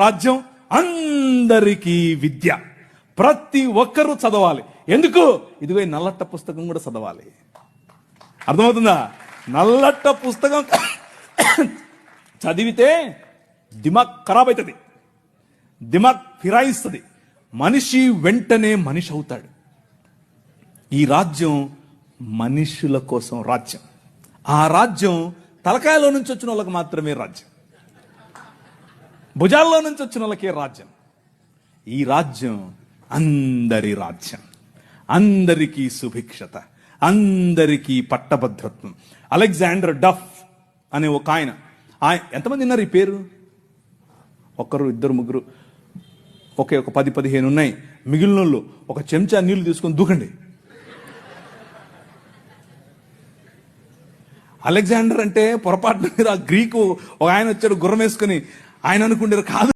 రాజ్యం అందరికీ విద్య, ప్రతి ఒక్కరూ చదవాలి. ఎందుకు? ఇదిగో నల్లట్ట పుస్తకం కూడా చదవాలి. అర్థమవుతుందా? నల్లట్ట పుస్తకం చదివితే దిమాగ్ ఖరాబ్ అవుతుంది, దిమాగ్ ఫిరాయిస్తుంది, మనిషి వెంటనే మనిషి అవుతాడు. ఈ రాజ్యం మనుషుల కోసం రాజ్యం. ఆ రాజ్యం తలకాయలో నుంచి వచ్చిన వాళ్ళకి మాత్రమే రాజ్యం, భుజాల్లో నుంచి వచ్చిన వాళ్ళకే రాజ్యం. ఈ రాజ్యం అందరి రాజ్యం, అందరికీ సుభిక్షత, అందరికీ పట్టభద్రత్వం. అలెగ్జాండర్ డఫ్ అనే ఒక ఆయన, ఎంతమంది ఉన్నారు ఈ పేరు? ఒకరు, ఇద్దరు, ముగ్గురు, ఒక 10-15 ఉన్నాయి. మిగిలిన వాళ్ళు ఒక చెంచా నీళ్లు తీసుకొని దూకండి. అలెగ్జాండర్ అంటే పొరపాటు మీద గ్రీకు ఒక ఆయన వచ్చాడు గుర్రం వేసుకుని, ఆయన అనుకుంటారు కాదు.